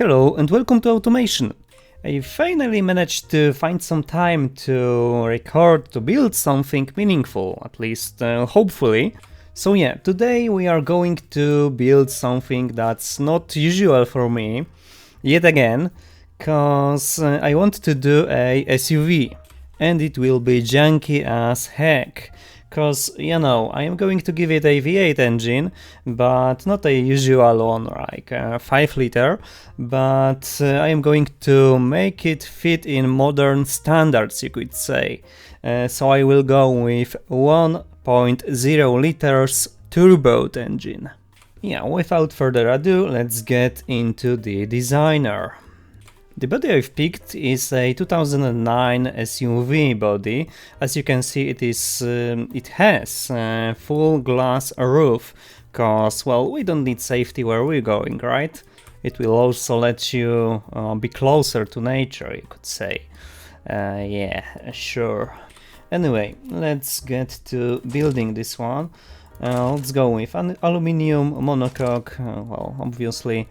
Hello and welcome to Automation. I finally managed to find some time to build something meaningful, at least hopefully. So yeah, today we are going to build something that's not usual for me, yet again, cause I want to do a SUV, and it will be janky as heck. Cause, you know, I am going to give it a V8 engine, but not a usual one, like a 5 liter, but I am going to make it fit in modern standards, you could say. So I will go with 1.0 liters turbo engine. Yeah, without further ado, let's get into the designer. The body I've picked is a 2009 SUV body. As you can see, it has a full glass roof, cause, well, we don't need safety where we're going, right? It will also let you be closer to nature, you could say. Yeah, sure. Anyway, let's get to building this one. Let's go with an aluminium monocoque, well, obviously.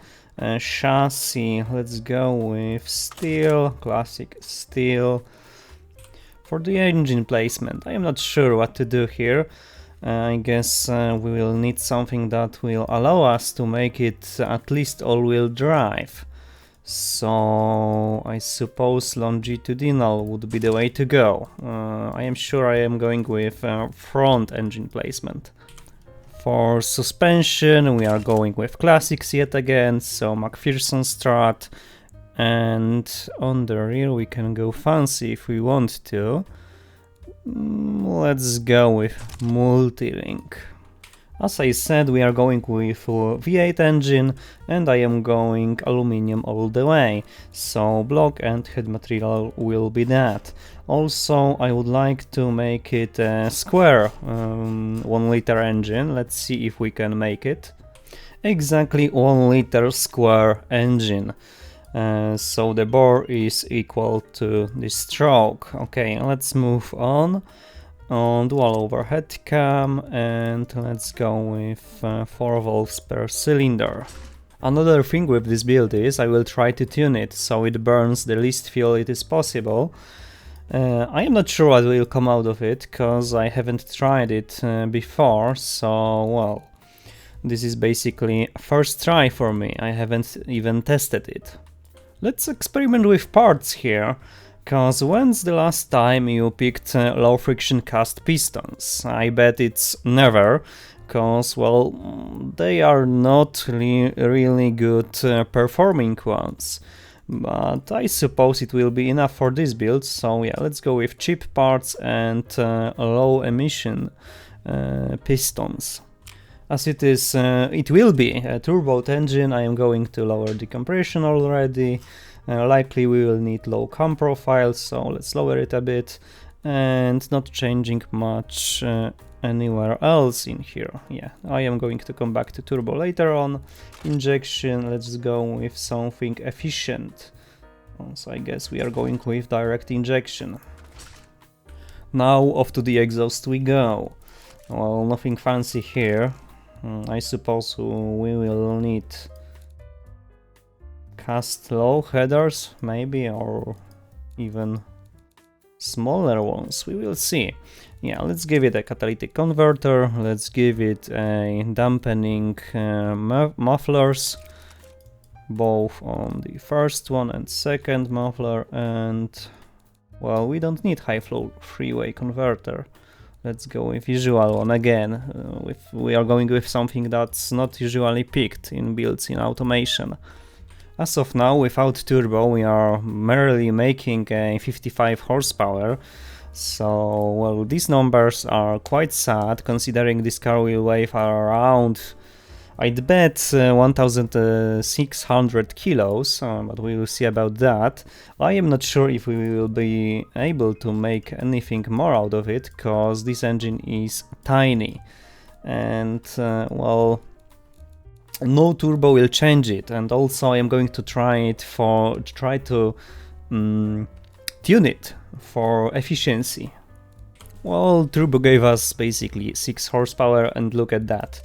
Chassis, let's go with steel, classic steel. For the engine placement, I am not sure what to do here. I guess we will need something that will allow us to make it at least all-wheel drive. So I suppose longitudinal would be the way to go. I am sure I am going with front engine placement. For suspension, we are going with classics yet again, so McPherson strut, and on the rear we can go fancy if we want to. Let's go with multi-link. As I said, we are going with V8 engine, and I am going aluminium all the way, so block and head material will be that. Also, I would like to make it a square 1 liter engine. Let's see if we can make it. Exactly 1 liter square engine. So the bore is equal to the stroke. Okay, let's move on. Dual overhead cam, and let's go with 4 volts per cylinder. Another thing with this build is I will try to tune it so it burns the least fuel it is possible. I am not sure what will come out of it, cause I haven't tried it before, so well, this is basically first try for me. I haven't even tested it. Let's experiment with parts here. Cause when's the last time you picked low friction cast pistons? I bet it's never, cause, well, they are not really good performing ones. But I suppose it will be enough for this build, so yeah, let's go with cheap parts and low emission pistons. As it is, it will be a turbo engine, I am going to lower the compression already. Likely we will need low cam profile, so let's lower it a bit, and not changing much anywhere else in here. Yeah, I am going to come back to turbo later on. Injection, let's go with something efficient. So I guess we are going with direct injection. Now off to the exhaust we go. Well, nothing fancy here. I suppose we will need cast low headers, maybe, or even smaller ones. We will see. Yeah, let's give it a catalytic converter. Let's give it a dampening mufflers, both on the first one and second muffler. And well, we don't need high flow three-way converter. Let's go with usual one again. We are going with something that's not usually picked in builds in automation. As of now, without turbo, we are merely making a 55 horsepower, so, well, these numbers are quite sad, considering this car will weigh around, I'd bet, 1600 kilos, but we will see about that. I am not sure if we will be able to make anything more out of it, cause this engine is tiny, and, well, no turbo will change it, and also I am going to try to tune it for efficiency. Well, turbo gave us basically 6 horsepower, and look at that.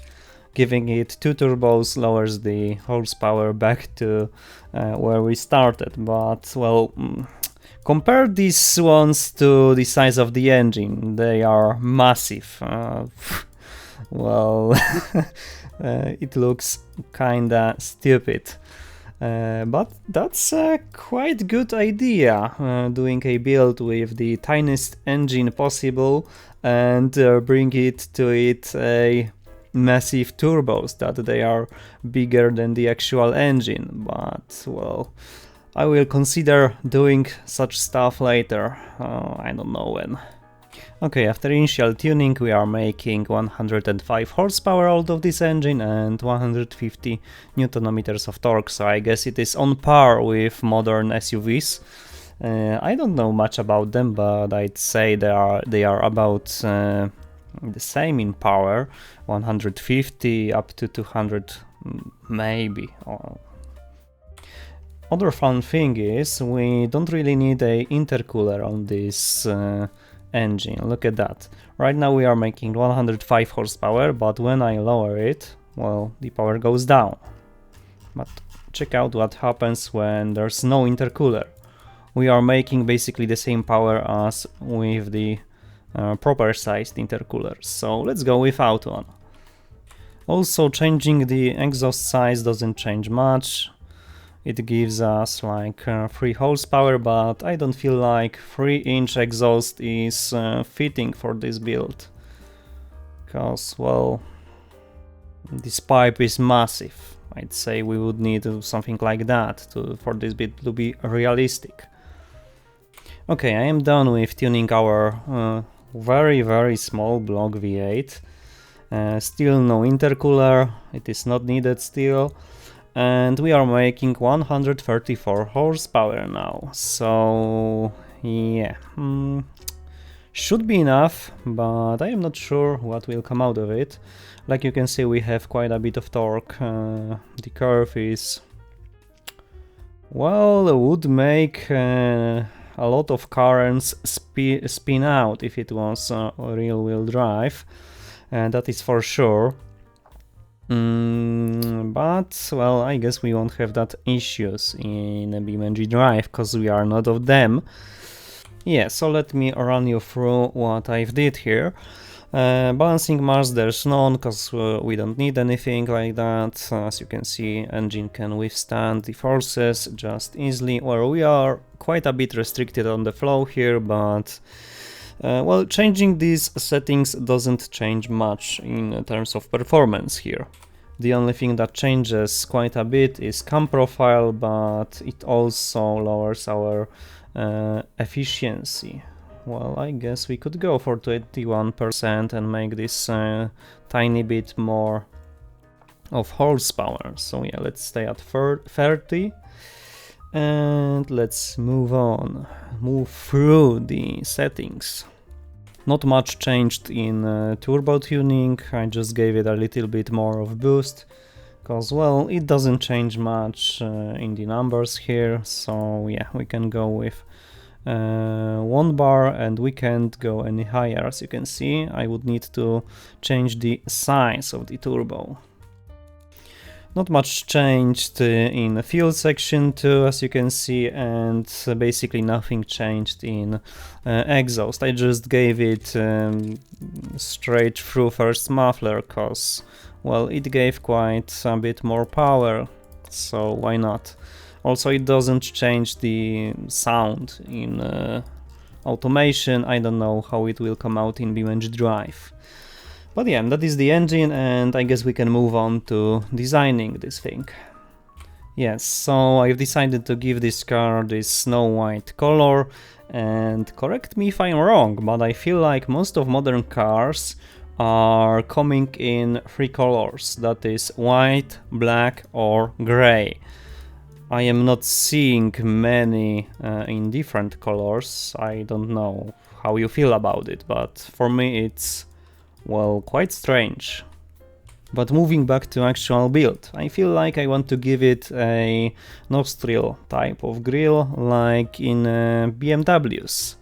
giving it 2 turbos lowers the horsepower back to where we started, but well, compare these ones to the size of the engine. They are massive. Well, it looks kinda stupid. But that's a quite good idea, doing a build with the tiniest engine possible and bring it to a massive turbos that they are bigger than the actual engine. But well, I will consider doing such stuff later. I don't know when. Okay, after initial tuning we are making 105 horsepower out of this engine and 150 Nm of torque, so I guess it is on par with modern SUVs. I don't know much about them, but I'd say they are about the same in power, 150 up to 200 maybe. Other fun thing is we don't really need a intercooler on this engine. Look at that. Right now we are making 105 horsepower, but when I lower it, well, the power goes down. But check out what happens when there's no intercooler. We are making basically the same power as with the proper sized intercooler, so let's go without one. Also, changing the exhaust size doesn't change much. It gives us like 3 horsepower, but I don't feel like 3-inch exhaust is fitting for this build. Because, well, this pipe is massive. I'd say we would need something like that for this build to be realistic. Okay, I am done with tuning our very small block V8. Still no intercooler, it is not needed still. And we are making 134 horsepower now, so yeah, should be enough, but I am not sure what will come out of it. Like you can see, we have quite a bit of torque. The curve is, well, would make a lot of currents spin out if it was a rear-wheel drive, and that is for sure. But well, I guess we won't have that issues in BeamNG.drive because we are not of them. Yeah, so let me run you through what I've did here. Balancing mass, there's none because we don't need anything like that. As you can see, engine can withstand the forces just easily. Well, we are quite a bit restricted on the flow here, but well, changing these settings doesn't change much in terms of performance here. The only thing that changes quite a bit is cam profile, but it also lowers our efficiency. Well, I guess we could go for 21% and make this tiny bit more of horsepower. So yeah, let's stay at 30. And let's move through the settings. Not much changed in turbo tuning, I just gave it a little bit more of boost, because well, it doesn't change much in the numbers here, so yeah, we can go with 1 bar and we can't go any higher. As you can see, I would need to change the size of the turbo. Not much changed in the fuel section too, as you can see, and basically nothing changed in exhaust. I just gave it straight through first muffler because, well, it gave quite a bit more power, so why not? Also, it doesn't change the sound in automation. I don't know how it will come out in BeamNG.drive. But yeah, that is the engine, and I guess we can move on to designing this thing. Yes, so I've decided to give this car this snow white color, and correct me if I'm wrong, but I feel like most of modern cars are coming in 3 colors, that is white, black or gray. I am not seeing many in different colors. I don't know how you feel about it, but for me it's, well, quite strange. But moving back to actual build, I feel like I want to give it a nostril type of grille like in BMWs.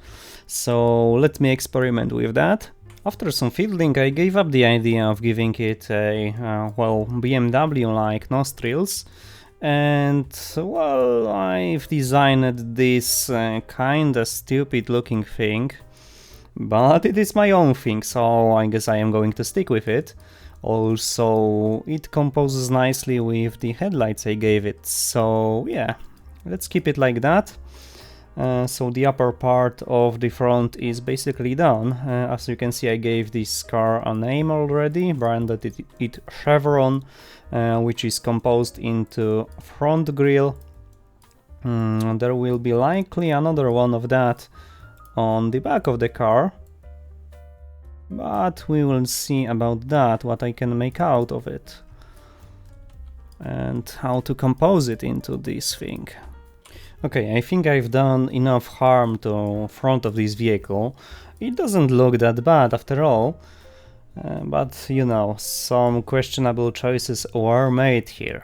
So let me experiment with that. After some fiddling, I gave up the idea of giving it a, well, BMW-like nostrils, and, well, I've designed this kinda stupid looking thing, but it is my own thing, so I guess I am going to stick with it. Also, it composes nicely with the headlights I gave it, so yeah, let's keep it like that. So the upper part of the front is basically done. As you can see, I gave this car a name already, branded it Chevron, which is composed into front grille. There will be likely another one of that on the back of the car, but we will see about that, what I can make out of it and how to compose it into this thing. Okay, I think I've done enough harm to front of this vehicle. It doesn't look that bad after all, but you know, some questionable choices were made here,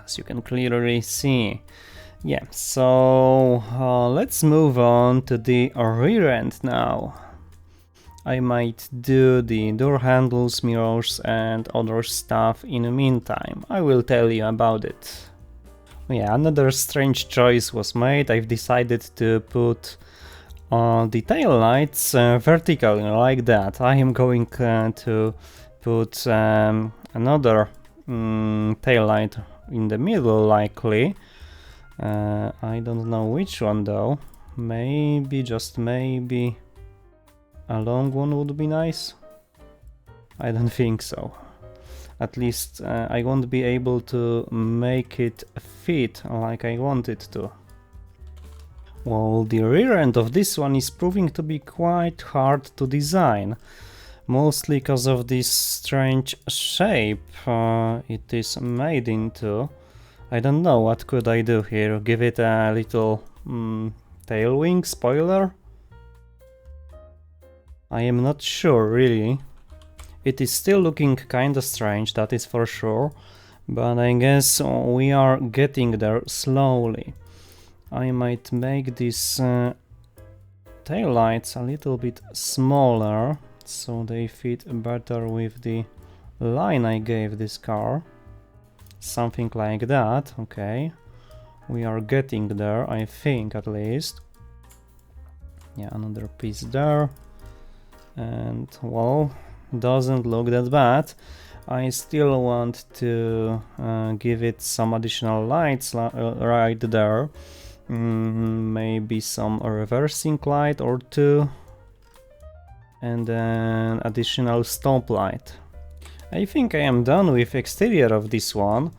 as you can clearly see. Yeah, so let's move on to the rear end now. I might do the door handles, mirrors and other stuff in the meantime. I will tell you about it. Yeah, another strange choice was made. I've decided to put the tail lights vertically like that. I am going to put another tail light in the middle likely. I don't know which one though. Maybe, just maybe, a long one would be nice. I don't think so. At least I won't be able to make it fit like I want it to. Well, the rear end of this one is proving to be quite hard to design, mostly because of this strange shape it is made into. I don't know, what could I do here? Give it a little tail wing spoiler? I am not sure really. It is still looking kinda strange, that is for sure, but I guess we are getting there slowly. I might make these tail lights a little bit smaller, so they fit better with the line I gave this car. Something like that, okay. We are getting there, I think, at least. Yeah, another piece there. And, well, doesn't look that bad. I still want to give it some additional lights right there. Maybe some reversing light or two. And then additional stop light. I think I am done with exterior of this one.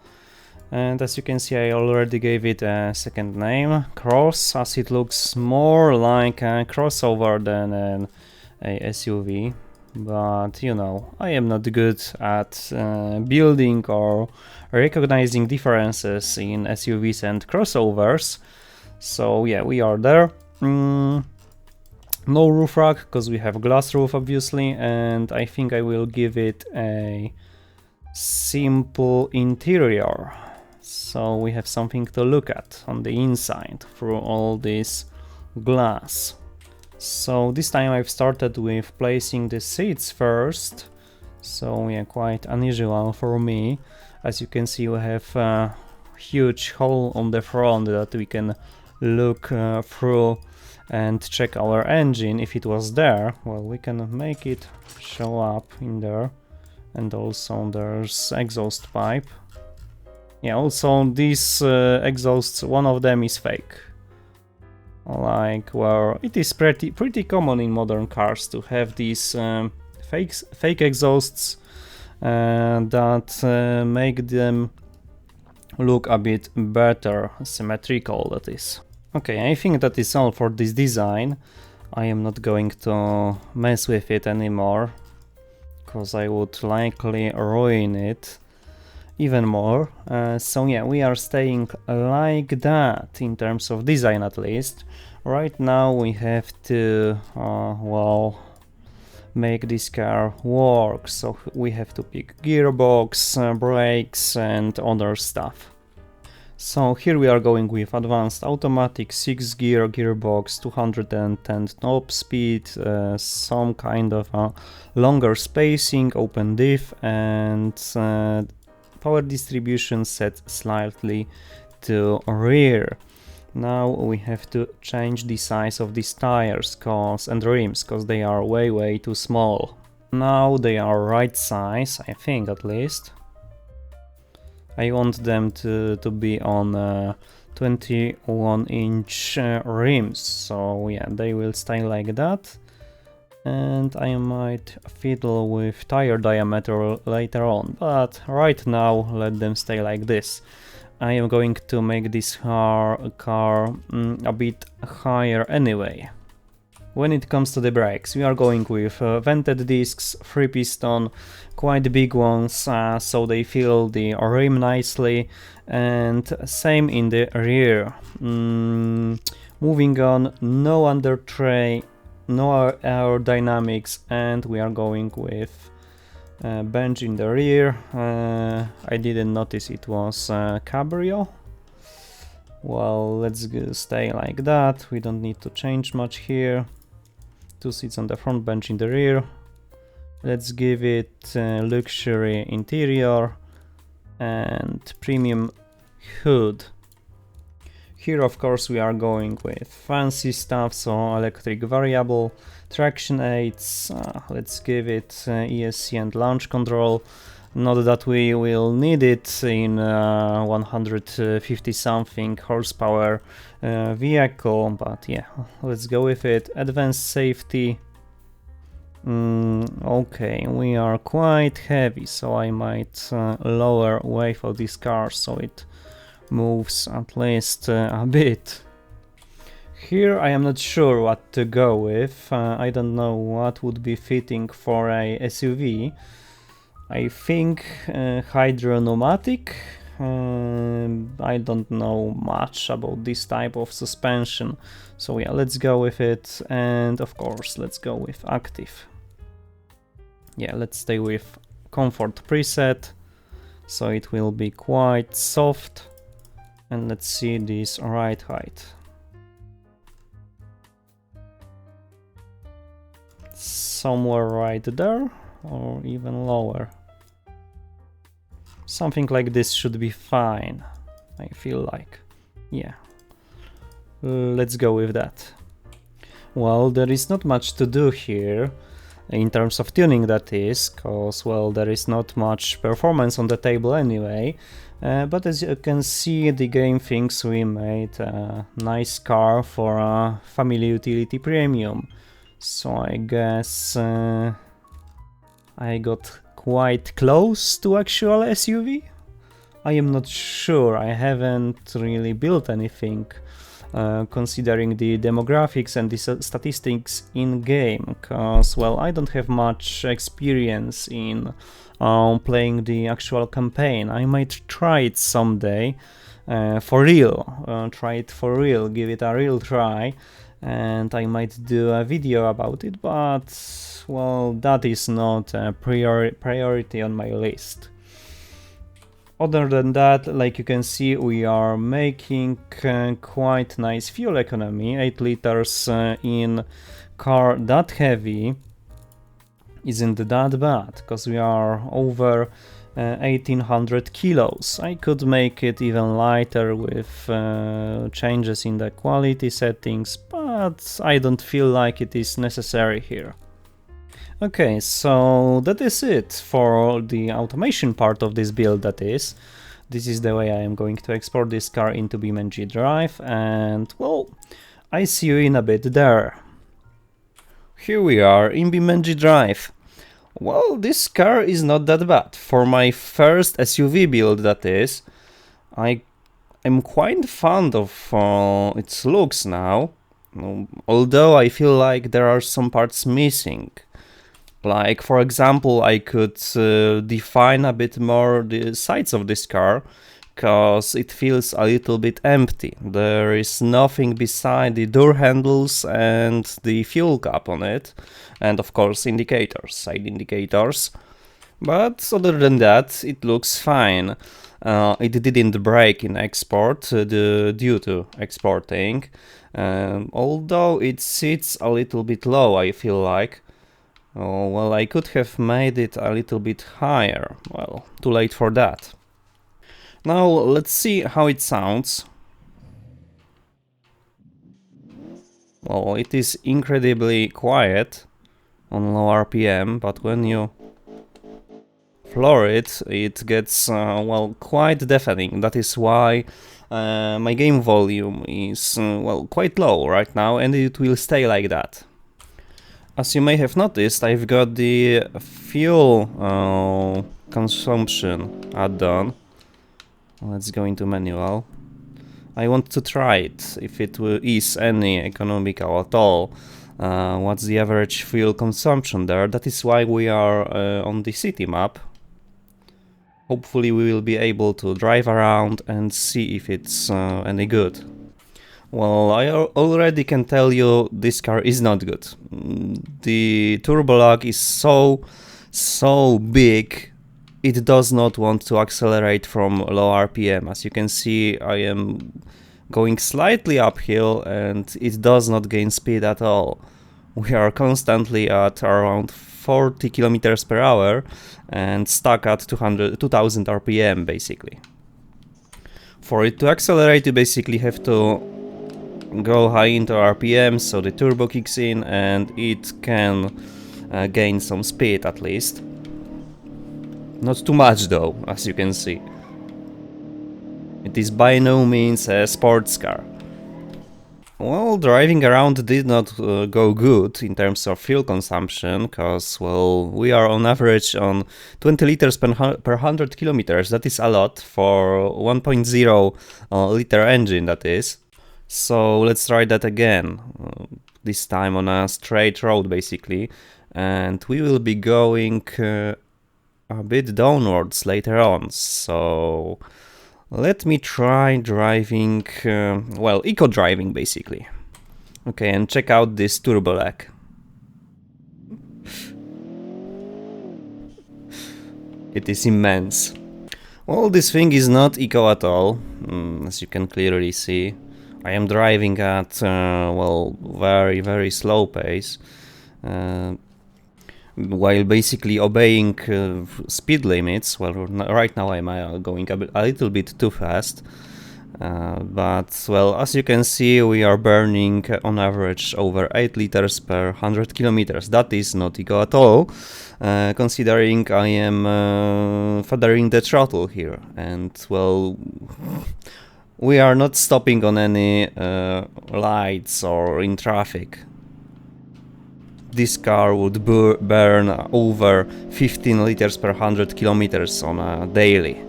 And as you can see, I already gave it a second name, Cross, as it looks more like a crossover than a SUV. But you know, I am not good at building or recognizing differences in SUVs and crossovers. So yeah, we are there. No roof rack, because we have glass roof obviously, and I think I will give it a simple interior. So we have something to look at on the inside through all this glass. So this time I've started with placing the seats first. So yeah, quite unusual for me. As you can see, we have a huge hole on the front that we can look through and check our engine if it was there. Well, we can make it show up in there. And also there's exhaust pipe. Yeah, also these exhausts, one of them is fake. Like, well, it is pretty common in modern cars to have these fake exhausts that make them look a bit better, symmetrical that is. Okay, I think that is all for this design. I am not going to mess with it anymore, because I would likely ruin it even more. So yeah, we are staying like that in terms of design at least. Right now we have to, well, make this car work. So we have to pick gearbox, brakes and other stuff. So here we are going with advanced automatic 6-gear gearbox, 210 top speed, some kind of a longer spacing, open diff, and power distribution set slightly to rear. Now we have to change the size of these tires and rims, cause they are way too small. Now they are right size, I think at least. I want them to be on 21-inch rims, so yeah, they will stay like that. And I might fiddle with tire diameter later on, but right now let them stay like this. I am going to make this car a bit higher anyway. When it comes to the brakes, we are going with vented discs, 3-piston, quite big ones, so they fill the rim nicely, and same in the rear. Moving on, no under tray, no aerodynamics, and we are going with bench in the rear. I didn't notice it was cabrio. Well, let's stay like that, we don't need to change much here. 2 seats on the front, bench in the rear. Let's give it luxury interior and premium hood. Here of course we are going with fancy stuff, so electric variable, traction aids, let's give it ESC and launch control. Not that we will need it in 150 something horsepower vehicle, but yeah, let's go with it. Advanced safety. Okay, we are quite heavy, so I might lower weight of this car so it moves at least a bit. Here I am not sure what to go with. I don't know what would be fitting for a SUV. I think hydro-pneumatic. I don't know much about this type of suspension, so yeah, let's go with it. And of course let's go with active. Yeah, let's stay with comfort preset, so it will be quite soft. And let's see this ride height. Somewhere right there, or even lower. Something like this should be fine, I feel like. Yeah, let's go with that. Well, there is not much to do here, in terms of tuning that is, cause well, there is not much performance on the table anyway. But as you can see, the game thinks we made a nice car for a family utility premium. So I guess I got quite close to actual SUV? I am not sure, I haven't really built anything considering the demographics and the statistics in game, cause well, I don't have much experience in playing the actual campaign. I might try it someday for real, give it a real try, and I might do a video about it, but well, that is not a priority on my list. Other than that, like you can see, we are making quite nice fuel economy. 8 liters in car that heavy isn't that bad, because we are over 1800 kilos. I could make it even lighter with changes in the quality settings, but I don't feel like it is necessary here. Okay, so that is it for the automation part of this build, that is. This is the way I am going to export this car into BeamNG.drive, and well, I see you in a bit there. Here we are in BeamNG.drive. Well, this car is not that bad. For my first SUV build, that is, I am quite fond of its looks now, although I feel like there are some parts missing. Like, for example, I could define a bit more the sides of this car, cause it feels a little bit empty. There is nothing beside the door handles and the fuel cap on it, and of course indicators, side indicators. But other than that, it looks fine. It didn't break in export due to exporting, although it sits a little bit low, I feel like. Oh, well, I could have made it a little bit higher. Well, too late for that. Now let's see how it sounds. Well, it is incredibly quiet on low RPM, but when you floor it, it gets, well, quite deafening. That is why my game volume is, well, quite low right now, and it will stay like that. As you may have noticed, I've got the fuel consumption add-on. Let's go into manual. I want to try it, if it is any economical at all. What's the average fuel consumption there? That is why we are on the city map. Hopefully we will be able to drive around and see if it's any good. Well, I already can tell you this car is not good. The turbo lag is so big, it does not want to accelerate from low RPM. As you can see, I am going slightly uphill and it does not gain speed at all. We are constantly at around 40 kilometers per hour and stuck at 2000 RPM basically. For it to accelerate, you basically have to go high into RPM, so the turbo kicks in and it can gain some speed at least. Not too much though, as you can see. It is by no means a sports car. Well, driving around did not go good in terms of fuel consumption, because, well, we are on average on 20 liters per 100 kilometers. That is a lot for 1.0 liter engine, that is. So let's try that again, this time on a straight road basically, and we will be going a bit downwards later on, so let me try driving, well, eco-driving basically. Okay, and check out this turbo lag. It is immense. Well, this thing is not eco at all, as you can clearly see. I am driving at, well, very slow pace, while basically obeying speed limits. Well, right now I'm going a little bit too fast, but, well, as you can see, we are burning on average over 8 liters per 100 kilometers. That is not eco at all, considering I am feathering the throttle here, and, well, we are not stopping on any lights or in traffic. This car would burn over 15 liters per 100 kilometers on a daily.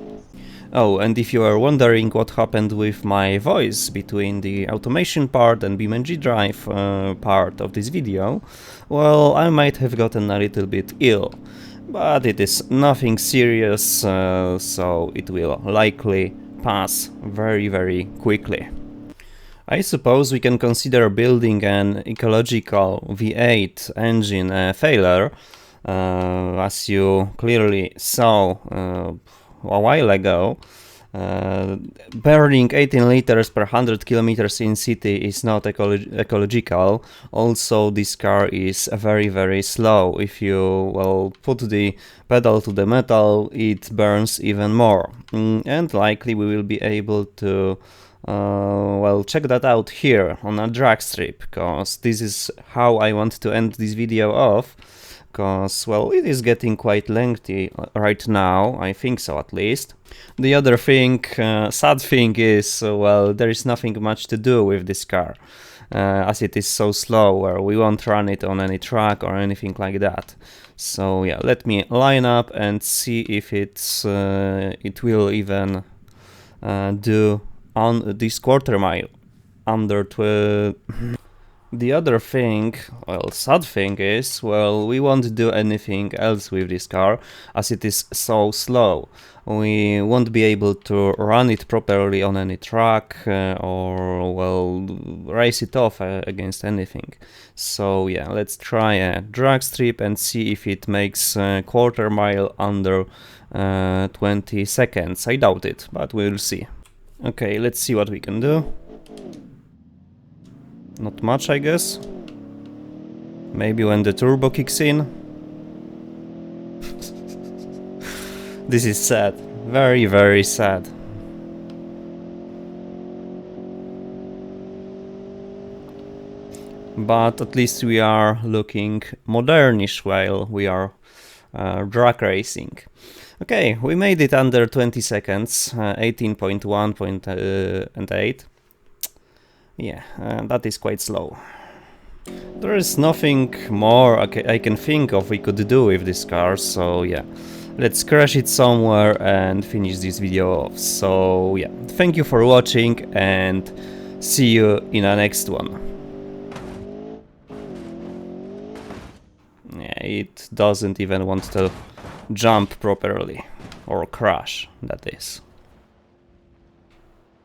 Oh, and if you are wondering what happened with my voice between the automation part and BeamNG.drive part of this video, well, I might have gotten a little bit ill, but it is nothing serious, so it will likely pass very quickly. I suppose we can consider building an ecological V8 engine a failure, as you clearly saw a while ago. Burning 18 liters per 100 kilometers in city is not ecological. Also, this car is very slow. If you, well, put the pedal to the metal, it burns even more. And likely we will be able to well, check that out here on a drag strip, because this is how I want to end this video off, because, well, it is getting quite lengthy right now, I think so at least. The other thing, sad thing is, well, there is nothing much to do with this car, as it is so slow, where we won't run it on any track or anything like that. So yeah, let me line up and see if it's it will even do on this quarter mile under The other thing, well, sad thing is, well, we won't do anything else with this car as it is so slow. We won't be able to run it properly on any track or, well, race it off against anything. So yeah, let's try a drag strip and see if it makes a quarter mile under 20 seconds. I doubt it, but we'll see. Okay, let's see what we can do. Not much, I guess. Maybe when the turbo kicks in. This is sad. Very, very sad. But at least we are looking modernish while we are drag racing. Okay, we made it under 20 seconds, 18.1.8. Yeah, that is quite slow. There is nothing more I can think of we could do with this car, so yeah. Let's crash it somewhere and finish this video off. So yeah, thank you for watching and see you in the next one. Yeah, it doesn't even want to jump properly, or crash, that is.